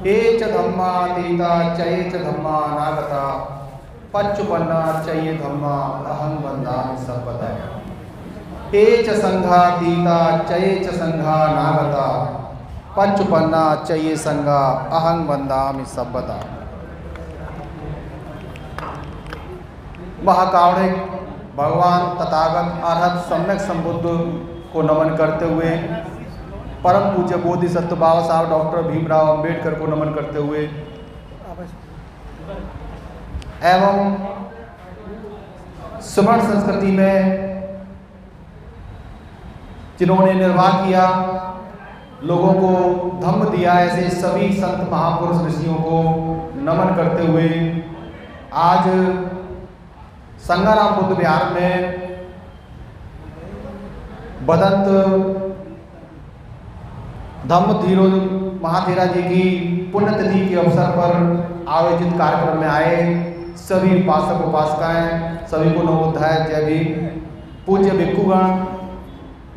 हे च धम्मातीता चये च धम्मानागता पच्चुपन्ना चये धम्मा अहं वन्दामि सर्वदा। हे च संघातीता चये च संघानागता पच्चुपन्ना चये संघा अहं वन्दामि सर्वदा। महाकारुणिक भगवान तथागत अरहत सम्यक संबुद्ध को नमन करते हुए, परम पूज्य बोधिसत्व बाबा साहब डॉक्टर भीमराव अंबेडकर को नमन करते हुए एवं सुवर्ण संस्कृति में जिन्होंने निर्वाह किया, लोगों को धम्म दिया, ऐसे सभी संत महापुरुष ऋषियों को नमन करते हुए आज संगाराम बुद्ध विहार में बदंत धम्म धीरो महाधीरा जी की पुण्यतिथि के अवसर पर आयोजित कार्यक्रम में आए सभी उपासक उपासिकाएं, सभी को नवोध्याय जय भीम। पूज्य भिक्षुगण,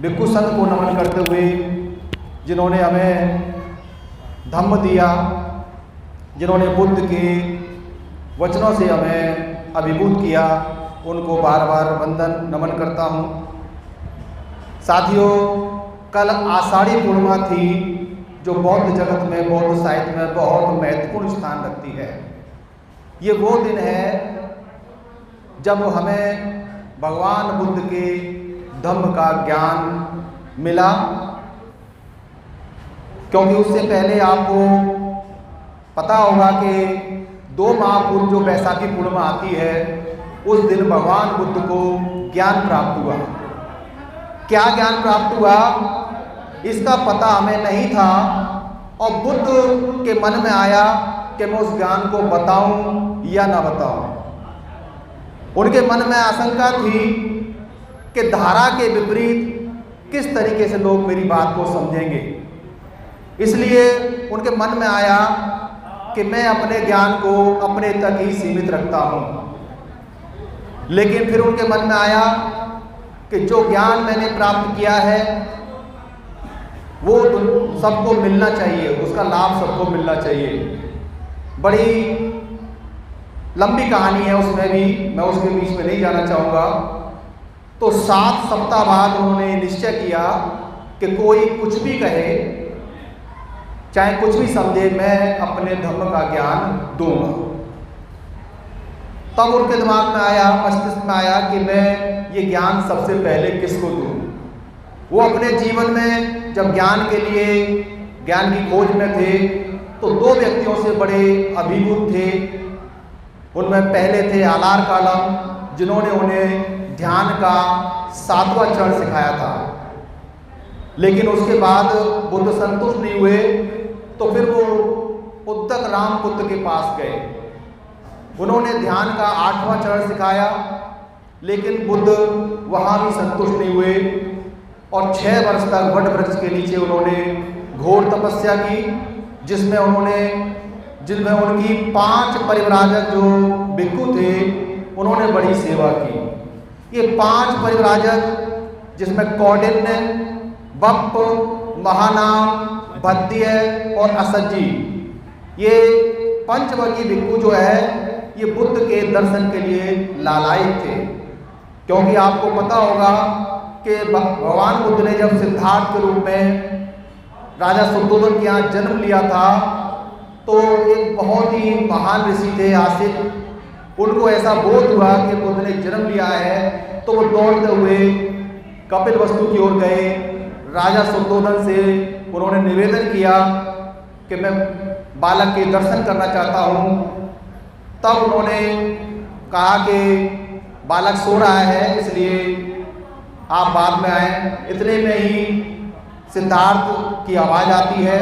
भिक्षु संत को नमन करते हुए जिन्होंने हमें धम्म दिया, जिन्होंने बुद्ध के वचनों से हमें अभिभूत किया, उनको बार बार वंदन नमन करता हूँ। साथियों, कल आषाढ़ी पूर्णिमा थी जो बौद्ध जगत में, बौद्ध साहित्य में बहुत महत्वपूर्ण स्थान रखती है। ये वो दिन है जब हमें भगवान बुद्ध के धम्म का ज्ञान मिला, क्योंकि उससे पहले आपको पता होगा कि 2 माह पूर्व जो बैसाखी पूर्णिमा आती है, उस दिन भगवान बुद्ध को ज्ञान प्राप्त हुआ। क्या ज्ञान प्राप्त हुआ इसका पता हमें नहीं था, और बुद्ध के मन में आया कि मैं उस ज्ञान को बताऊं या ना बताऊं। उनके मन में आशंका थी कि धारा के विपरीत किस तरीके से लोग मेरी बात को समझेंगे। इसलिए उनके मन में आया कि मैं अपने ज्ञान को अपने तक ही सीमित रखता हूँ। लेकिन फिर उनके मन में आया कि जो ज्ञान मैंने प्राप्त किया है वो सबको मिलना चाहिए, उसका लाभ सबको मिलना चाहिए। बड़ी लंबी कहानी है उसमें भी, मैं उसके बीच में नहीं जाना चाहूँगा। तो 7 सप्ताह बाद उन्होंने निश्चय किया कि कोई कुछ भी कहे, चाहे कुछ भी समझे, मैं अपने धर्म का ज्ञान दूंगा। तब उनके दिमाग में आया, मस्तिष्क में आया कि मैं ये ज्ञान सबसे पहले किसको दूं। वो अपने जीवन में जब ज्ञान के लिए, ज्ञान की खोज में थे, तो 2 व्यक्तियों से बड़े अभिभूत थे। उनमें पहले थे आलार कालम, जिन्होंने उन्हें ध्यान का 7वां चरण सिखाया था। लेकिन उसके बाद बुद्ध संतुष्ट नहीं हुए, तो फिर वो उद्दक रामपुत्र के पास गए। उन्होंने ध्यान का 8वां चरण सिखाया, लेकिन बुद्ध वहाँ भी संतुष्ट नहीं हुए, और 6 वर्ष तक वट वृक्ष के नीचे उन्होंने घोर तपस्या की, जिसमें उनकी 5 परिव्राजक जो भिक्षु थे, उन्होंने बड़ी सेवा की। ये 5 परिव्राजक, जिसमें कौंडिन्य, बप्प, महानाम, भद्य और असज्जी, ये पंचवर्गीय भिक्षु जो है, ये बुद्ध के दर्शन के लिए लालायित थे। क्योंकि आपको पता होगा कि भगवान बुद्ध ने जब सिद्धार्थ के रूप में राजा शुद्धोधन के यहाँ जन्म लिया था, तो एक बहुत ही महान ऋषि थे आसित। उनको ऐसा बोध हुआ कि बुद्ध ने जन्म लिया है, तो वो दौड़ते हुए कपिलवस्तु की ओर गए। राजा शुद्धोधन से उन्होंने निवेदन किया कि मैं बालक के दर्शन करना चाहता हूँ। तब उन्होंने कहा कि बालक सो रहा है, इसलिए आप बाद में आए। इतने में ही सिद्धार्थ की आवाज़ आती है,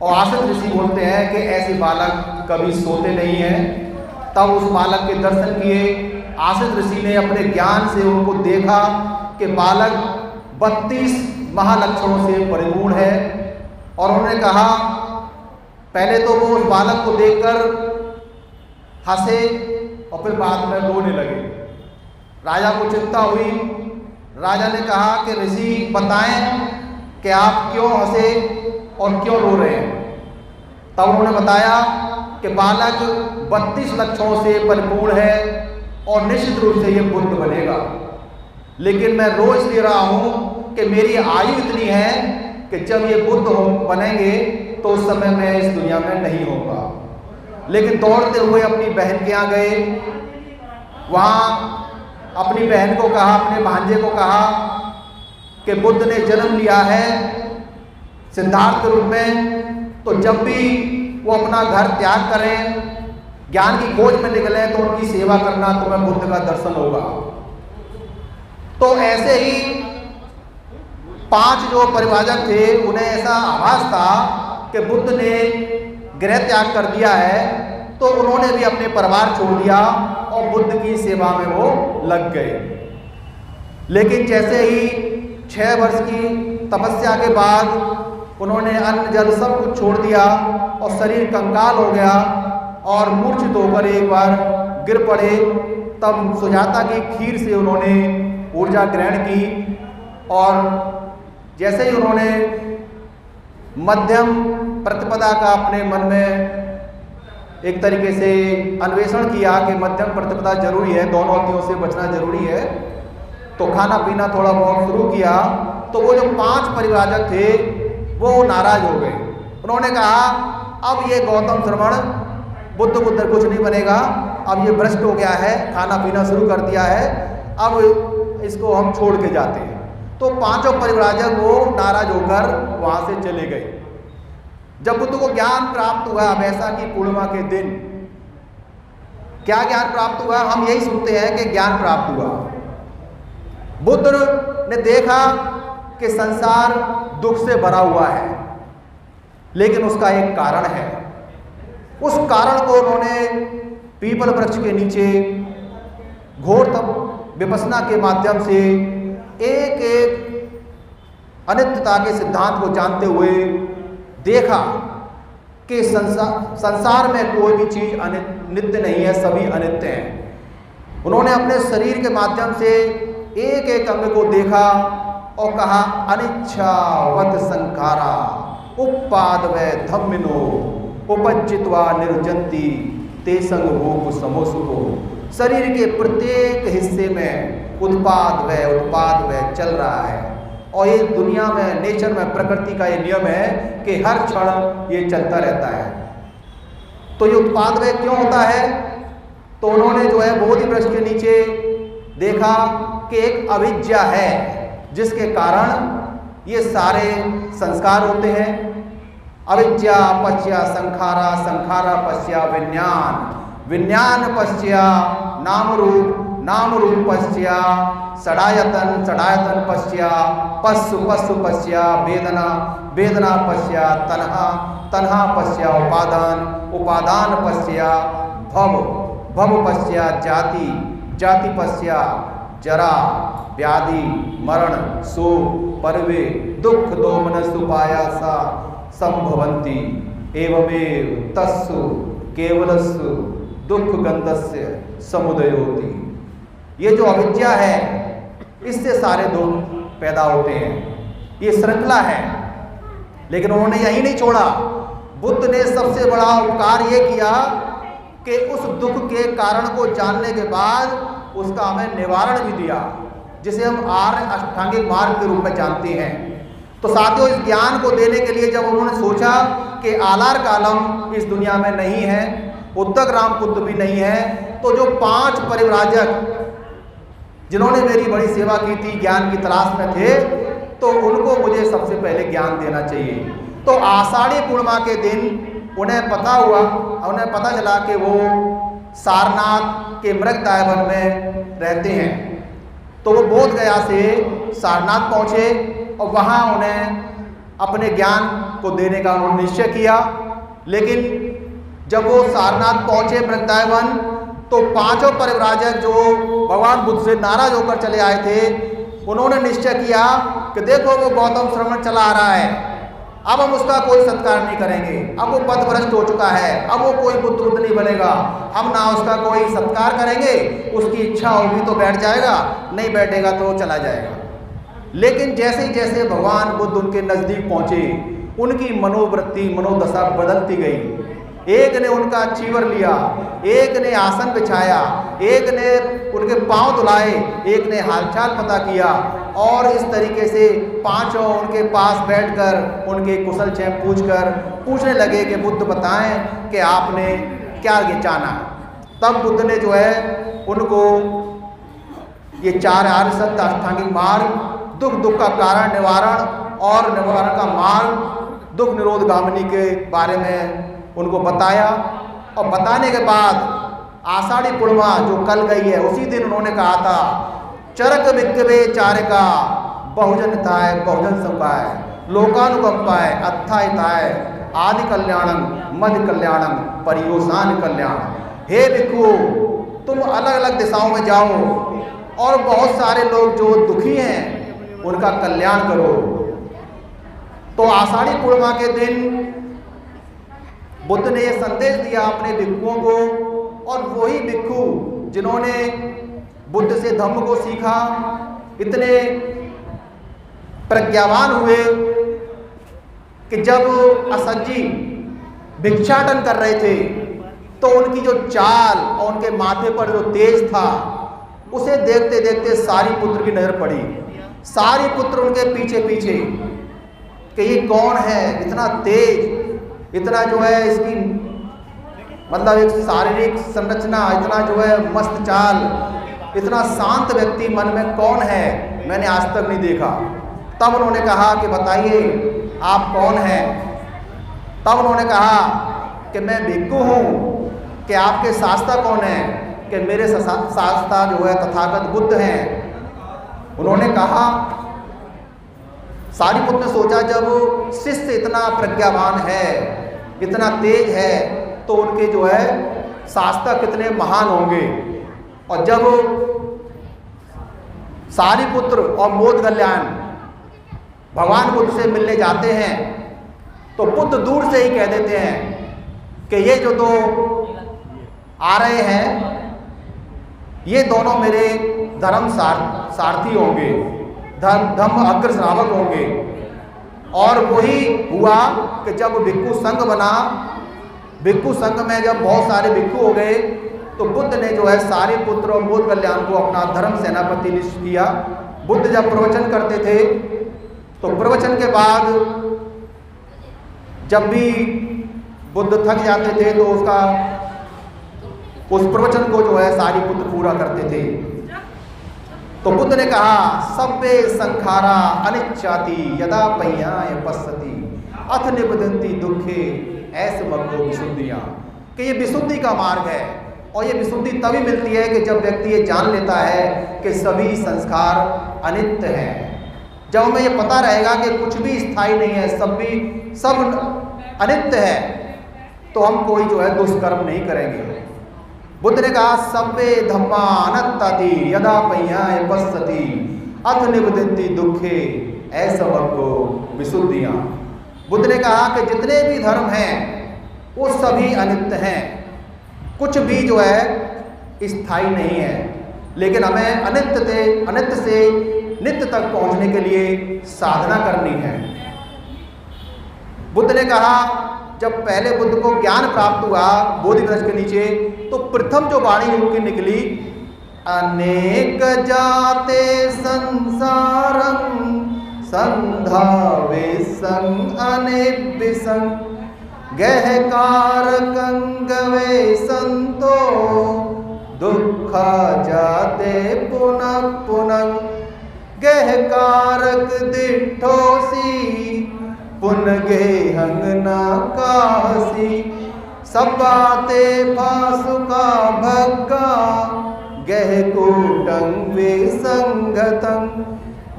और आसित ऋषि बोलते हैं कि ऐसे बालक कभी सोते नहीं हैं। तब उस बालक के दर्शन किए। आसित ऋषि ने अपने ज्ञान से उनको देखा कि बालक 32 महालक्षणों से परिपूर्ण है, और उन्होंने कहा, पहले तो वो उस बालक को देखकर हंसे और फिर बाद में रोने लगे। राजा को चिंता हुई। राजा ने कहा कि ऋषि बताएं कि आप क्यों हंसे और क्यों रो रहे हैं। तब उन्होंने बताया कि बालक 32 लक्षणों से परिपूर्ण है और निश्चित रूप से ये बुद्ध बनेगा, लेकिन मैं रोज ले रहा हूँ कि मेरी आयु इतनी है कि जब ये बुद्ध बनेंगे तो उस समय मैं इस दुनिया में नहीं होगा। लेकिन दौड़ते हुए अपनी बहन के यहाँ गए, वहाँ अपनी बहन को कहा, अपने भांजे को कहा कि बुद्ध ने जन्म लिया है सिद्धार्थ के रूप में, तो जब भी वो अपना घर त्याग करें, ज्ञान की खोज में निकले, तो उनकी सेवा करना, तुम्हें बुद्ध का दर्शन होगा। तो ऐसे ही 5 जो परिव्राजक थे उन्हें ऐसा आभास था कि बुद्ध ने गृह त्याग कर दिया है, तो उन्होंने भी अपने परिवार छोड़ दिया और बुद्ध की सेवा में वो लग गए। लेकिन जैसे ही 6 वर्ष की तपस्या के बाद उन्होंने अन्न जल सब कुछ छोड़ दिया और शरीर कंकाल हो गया और मूर्छित होकर एक बार गिर पड़े, तब सुजाता की खीर से उन्होंने ऊर्जा ग्रहण की और जैसे ही उन्होंने मध्यम प्रतिपदा का अपने मन में एक तरीके से अन्वेषण किया कि मध्यम प्रतिपदा जरूरी है, दोनों अतियों से बचना जरूरी है, तो खाना पीना थोड़ा बहुत शुरू किया, तो वो जो 5 परिव्राजक थे वो नाराज हो गए। उन्होंने कहा अब ये गौतम श्रवण बुद्ध कुछ नहीं बनेगा, अब ये भ्रष्ट हो गया है, खाना पीना शुरू कर दिया है, अब इसको हम छोड़ के जाते हैं। तो 5 परिव्राजक वो नाराज होकर वहाँ से चले गए। जब बुद्ध को ज्ञान प्राप्त हुआ वैसा की पूर्णिमा के दिन, क्या ज्ञान प्राप्त हुआ? हम यही सुनते हैं कि ज्ञान प्राप्त हुआ। बुद्ध ने देखा कि संसार दुख से भरा हुआ है, लेकिन उसका एक कारण है। उस कारण को उन्होंने पीपल वृक्ष के नीचे घोर तप विपස්සना के माध्यम से एक एक अनित्यता के सिद्धांत को जानते हुए देखा कि संसार में कोई भी चीज नित्य नहीं है, सभी अनित्य हैं। उन्होंने अपने शरीर के माध्यम से एक एक अंग को देखा और कहा अनिच्छावत संखारा उपादवै धम्मिनो उपज्जित्वा निर्जंती तेसंग रूप समोसुको। शरीर के प्रत्येक हिस्से में उत्पाद व चल रहा है और ये दुनिया में, नेचर में, प्रकृति का ये नियम है कि हर क्षण ये चलता रहता है। तो ये उत्पाद व क्यों होता है? तो उन्होंने जो है बोधि वृक्ष के नीचे देखा कि एक अविद्या है जिसके कारण ये सारे संस्कार होते हैं। अविद्या पश्या संखारा, संखारा पश्या विज्ञान, विज्ञान पश्या नाम रूप, नाम रूप पश्या षडायतन, षडायतन पश्या पशु, पशु पश्या वेदना, वेदना पश्या तन्हा, तन्हा पश्या उपादान, उपादान पश्या भव, भव पश्या जाति, जाति पश्या जरा, व्याधि, मरण, शोक, परवे, दुख, दोमनसु पायासा संभवंती एवमेव तस्सु केवलस्सु दुख गंधस्य समुदय होती। ये जो अविद्या है इससे सारे दुख पैदा होते हैं, ये श्रृंखला है। लेकिन उन्होंने यही नहीं छोड़ा। बुद्ध ने सबसे बड़ा उपकार ये किया कि उस दुख के कारण को जानने के बाद उसका हमें निवारण भी दिया, जिसे हम आर्य अष्टांगिक मार्ग के रूप में जानते हैं। तो साथियों, इस ज्ञान को देने के लिए जब उन्होंने सोचा कि आलार कालम इस दुनिया में नहीं है, उद्दक रामपुत्र भी नहीं है, तो जो 5 परिव्राजक जिन्होंने मेरी बड़ी सेवा की थी, ज्ञान की तलाश में थे, तो उनको मुझे सबसे पहले ज्ञान देना चाहिए। तो आषाढ़ी पूर्णिमा के दिन उन्हें पता हुआ, उन्हें पता चला कि वो सारनाथ के मृगदाय वन में रहते हैं। तो वो बोध गया से सारनाथ पहुँचे और वहाँ उन्हें अपने ज्ञान को देने का उन्होंने निश्चय किया। लेकिन जब वो सारनाथ पहुँचे मृगदाय वन, तो 5 परिव्राजक जो भगवान बुद्ध से नाराज होकर चले आए थे, उन्होंने निश्चय किया कि देखो वो गौतम श्रवण चला आ रहा है, अब हम उसका कोई सत्कार नहीं करेंगे, अब वो पथभ्रष्ट हो चुका है, अब वो कोई बुद्ध नहीं बनेगा, हम ना उसका कोई सत्कार करेंगे, उसकी इच्छा होगी तो बैठ जाएगा, नहीं बैठेगा तो चला जाएगा। लेकिन जैसे जैसे भगवान बुद्ध उनके नज़दीक पहुँचे, उनकी मनोवृत्ति मनोदशा बदलती गई। एक ने उनका चीवर लिया, एक ने आसन बिछाया, एक ने उनके पांव धुलाए, एक ने हालचाल पता किया और इस तरीके से पांचों उनके पास बैठकर उनके कुशल क्षेम पूछने लगे कि बुद्ध बताएं कि आपने क्या ये जाना। तब बुद्ध ने जो है उनको ये 4 आर्य सत्य अष्टांगिक मार्ग, दुख का कारण निवारण और निवारण का मार्ग, दुख निरोध गामिनी के बारे में उनको बताया। और बताने के बाद आषाढ़ी पूर्णिमा जो कल गई है उसी दिन उन्होंने कहा था, चरक विक्रवे चारिका बहुजन हिताय बहुजन संपाय लोकानुकंपाय अत्थाहिताय आदि कल्याणम मध्य कल्याणम परियोसान कल्याण। हे भिक्षु, तुम अलग अलग दिशाओं में जाओ और बहुत सारे लोग जो दुखी हैं उनका कल्याण करो। तो आषाढ़ी पूर्णिमा के दिन बुद्ध ने यह संदेश दिया अपने भिक्षुओं को, और वही भिक्षु जिन्होंने बुद्ध से धम्म को सीखा, इतने प्रज्ञावान हुए कि जब असज्जी भिक्षाटन कर रहे थे तो उनकी जो चाल और उनके माथे पर जो तेज था उसे देखते देखते सारी पुत्र की नजर पड़ी। सारी पुत्र उनके पीछे पीछे कि ये कौन है, इतना तेज, इतना जो है इसकी मतलब एक शारीरिक संरचना, इतना जो है मस्त चाल, इतना शांत व्यक्ति मन में कौन है, मैंने आज तक नहीं देखा। तब उन्होंने कहा कि बताइए आप कौन हैं। तब उन्होंने कहा कि मैं भिक्षु हूँ। कि आपके शास्ता कौन है? कि मेरे शास्ता जो है तथागत बुद्ध हैं। उन्होंने कहा, सारीपुत्र ने सोचा जब शिष्य इतना प्रज्ञावान है, इतना तेज है, तो उनके जो है शास्ता कितने महान होंगे। और जब सारीपुत्र और मोदगल्याण भगवान बुद्ध से मिलने जाते हैं तो बुद्ध दूर से ही कह देते हैं कि ये जो दो आ रहे हैं ये दोनों मेरे धर्म सारथी होंगे, धम्म अग्र श्रावक होंगे। और वही हुआ कि जब भिक्षु संघ बना, भिक्षु संघ में जब बहुत सारे भिक्षु हो गए तो बुद्ध ने जो है सारीपुत्र और मोदगल्याण को अपना धर्म सेनापति नियुक्त किया। बुद्ध जब प्रवचन करते थे तो प्रवचन के बाद जब भी बुद्ध थक जाते थे तो उस प्रवचन को जो है सारीपुत्र पूरा करते थे। तो बुद्ध ने कहा, सब्बे संखारा अनिच्छाति यदा पय्याय पश्यति अथ निबधन्ति दुखे ऐसे मग्गो विशुद्धियाँ। कि ये विशुद्धि का मार्ग है और ये विशुद्धि तभी मिलती है कि जब व्यक्ति ये जान लेता है कि सभी संस्कार अनित्य हैं। जब हमें ये पता रहेगा कि कुछ भी स्थायी नहीं है, सब अनित्य है, तो हम कोई जो है दुष्कर्म नहीं करेंगे। बुद्ध ने कहा, सब्बे धम्मा अनत्ताति यदा पय्याय पश्यति अथ निबधन्ति दुखे ऐसा मग्गो विशुद्धियाँ। बुद्ध ने कहा कि जितने भी धर्म हैं वो सभी अनित्य हैं, कुछ भी जो है स्थायी नहीं है, लेकिन हमें अनित्य से नित्य तक पहुंचने के लिए साधना करनी है। बुद्ध ने कहा, जब पहले बुद्ध को ज्ञान प्राप्त हुआ बोधि वृक्ष के नीचे, तो प्रथम जो वाणी उनकी निकली, अनेक जाते संसारं संधावे संग अनेभ्य संग गहकारकं गवे संतो दुखा जाते पुनः पुनः गहकारक दिठोसी पुन गेहंग ना कासी सबाते फासुका भग्गा गहकूटं विसंगतं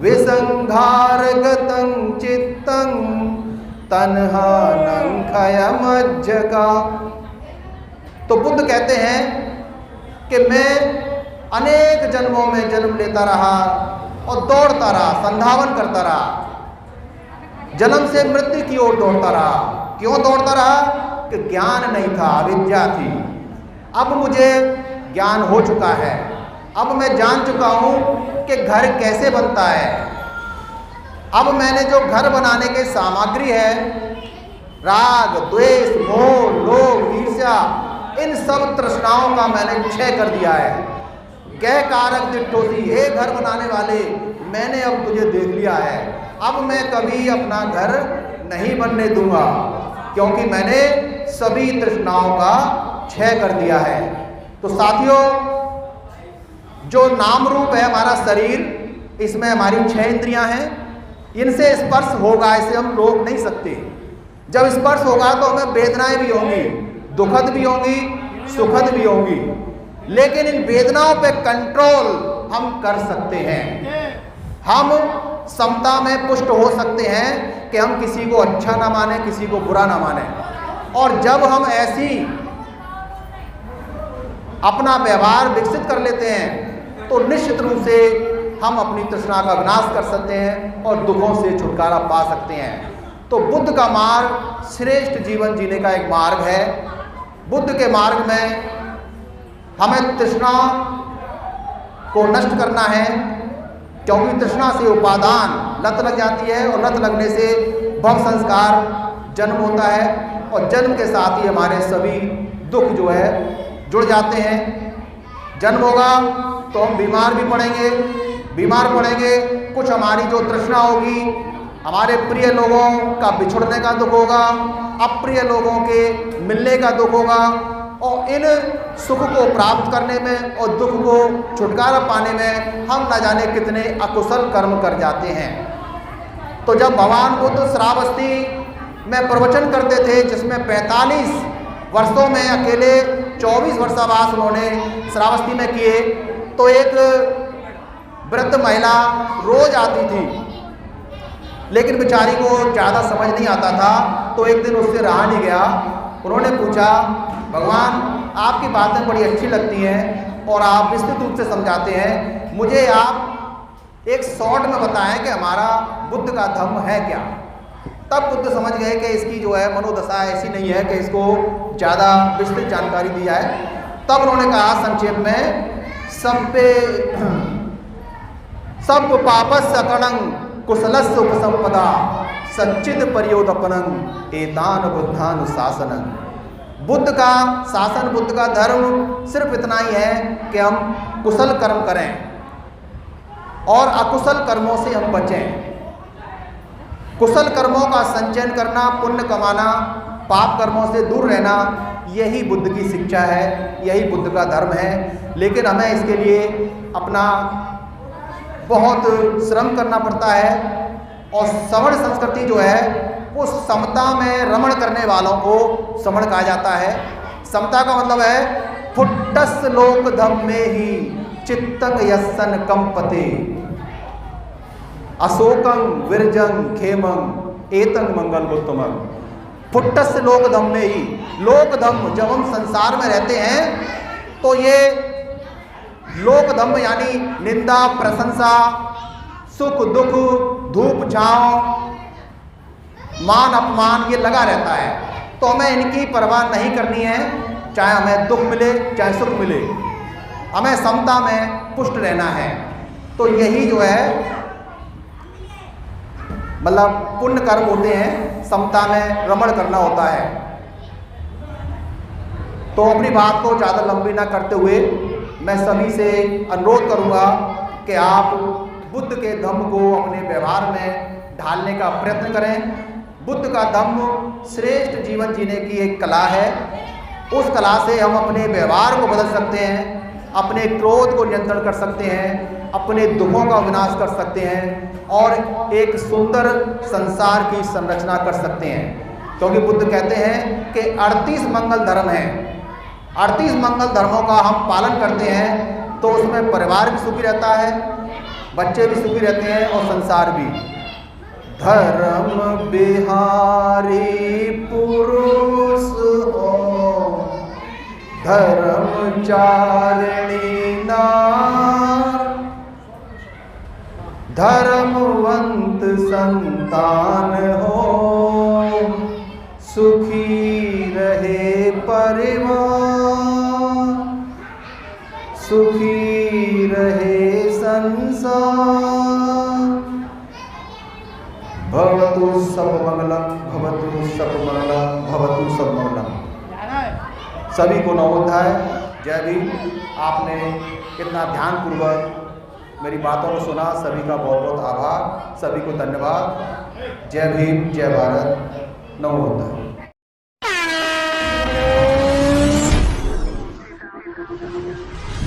विसंघारगतं चित्तं तन्हानं खयमज्जका। तो बुद्ध कहते हैं कि मैं अनेक जन्मों में जन्म लेता रहा और दौड़ता रहा, संधावन करता रहा, जन्म से मृत्यु की ओर दौड़ता रहा। क्यों दौड़ता रहा? कि ज्ञान नहीं था, अविद्या थी। अब मुझे ज्ञान हो चुका है, अब मैं जान चुका हूं कि घर कैसे बनता है। अब मैंने जो घर बनाने की सामग्री है राग, द्वेष, मोह, लोभ, ईर्ष्या, इन सब तृष्णाओं का मैंने क्षय कर दिया है। गै कारक दिट्ठोसी, हे घर बनाने वाले, मैंने अब तुझे देख लिया है। अब मैं कभी अपना घर नहीं बनने दूंगा, क्योंकि मैंने सभी तृष्णाओं का क्षय कर दिया है। तो साथियों, जो नाम रूप है हमारा शरीर, इसमें हमारी 6 इंद्रियां हैं। इनसे स्पर्श होगा, इसे हम रोक नहीं सकते। जब स्पर्श होगा तो हमें वेदनाएं भी होंगी, दुखद भी होंगी, सुखद भी होंगी, लेकिन इन वेदनाओं पे कंट्रोल हम कर सकते हैं। हम समता में पुष्ट हो सकते हैं कि हम किसी को अच्छा ना माने, किसी को बुरा ना माने। और जब हम ऐसी अपना व्यवहार विकसित कर लेते हैं तो निश्चित रूप से हम अपनी तृष्णा का विनाश कर सकते हैं और दुखों से छुटकारा पा सकते हैं। तो बुद्ध का मार्ग श्रेष्ठ जीवन जीने का एक मार्ग है। बुद्ध के मार्ग में हमें तृष्णा को नष्ट करना है, क्योंकि तृष्णा से उपादान लत लग जाती है और लत लगने से भव संस्कार जन्म होता है और जन्म के साथ ही हमारे सभी दुख जो है जुड़ जाते हैं। जन्म होगा तो हम बीमार भी पड़ेंगे, बीमार पड़ेंगे, कुछ हमारी जो तृष्णा होगी, हमारे प्रिय लोगों का बिछुड़ने का दुख होगा, अप्रिय लोगों के मिलने का दुख होगा, और इन सुख को प्राप्त करने में और दुख को छुटकारा पाने में हम न जाने कितने अकुशल कर्म कर जाते हैं। तो जब भगवान बुद्ध श्रावस्ती में प्रवचन करते थे, जिसमें 45 वर्षों में अकेले 24 वर्षावास उन्होंने श्रावस्ती में किए, तो एक वृद्ध महिला रोज आती थी, लेकिन बेचारी को ज़्यादा समझ नहीं आता था। तो एक दिन उससे रहा नहीं गया। उन्होंने पूछा, भगवान आपकी बातें बड़ी अच्छी लगती हैं और आप विस्तृत रूप से समझाते हैं, मुझे आप एक शॉर्ट में बताएं कि हमारा बुद्ध का धर्म है क्या। तब बुद्ध समझ गए कि इसकी जो है मनोदशा ऐसी नहीं है कि इसको ज़्यादा विस्तृत जानकारी दी जाए। तब उन्होंने कहा संक्षेप में, सब पापस सकणं कुशलस्य उपसंपदा सच्चिद परियोदपनं एतान बुद्धानुशासनं। बुद्ध का शासन, बुद्ध का धर्म सिर्फ इतना ही है कि हम कुशल कर्म करें और अकुशल कर्मों से हम बचें। कुशल कर्मों का संचयन करना, पुण्य कमाना, पाप कर्मों से दूर रहना, यही बुद्ध की शिक्षा है, यही बुद्ध का धर्म है। लेकिन हमें इसके लिए अपना बहुत श्रम करना पड़ता है। और सवर्ण संस्कृति जो है वो समता में रमण करने वालों को सवर्ण कहा जाता है। समता का मतलब है फुट्टस लोक धम्मे ही चित्तंग यस्सन कंपते अशोकं विरजं खेमं एतं मंगलमुत्तमं। फुट्टस लोक धम्मे ही, लोक धम्म, जब हम संसार में रहते हैं तो ये लोक धम्म यानी निंदा, प्रशंसा, सुख दुख, धूप छांव, मान अपमान, ये लगा रहता है। तो हमें इनकी परवाह नहीं करनी है, चाहे हमें दुख मिले चाहे सुख मिले, हमें समता में पुष्ट रहना है। तो यही जो है मतलब पुण्य कर्म होते हैं, समता में रमण करना होता है। तो अपनी बात को ज़्यादा लंबी ना करते हुए मैं सभी से अनुरोध करूंगा कि आप बुद्ध के धम्म को अपने व्यवहार में ढालने का प्रयत्न करें। बुद्ध का धम्म श्रेष्ठ जीवन जीने की एक कला है। उस कला से हम अपने व्यवहार को बदल सकते हैं, अपने क्रोध को नियंत्रण कर सकते हैं, अपने दुखों का विनाश कर सकते हैं और एक सुंदर संसार की संरचना कर सकते हैं। क्योंकि बुद्ध कहते हैं कि 38 मंगल धर्म हैं। 38 मंगल धर्मों का हम पालन करते हैं तो उसमें परिवार भी सुखी रहता है, बच्चे भी सुखी रहते हैं और संसार भी। धर्म बिहारी पुरुष हो, धर्मचारिणी नार, धर्मवंत संतान हो, सुखी रहे परिवार, सुखी रहे संसार। भवतु सब मंगलम, भवतु सर्वमंगलम भवतु सर्वमंगलम। सभी को नवोदय, जय भीम। आपने कितना ध्यानपूर्वक मेरी बातों को सुना, सभी का बहुत बहुत आभार, सभी को धन्यवाद। जय भीम, जय भारत, नवोदय। Thank you.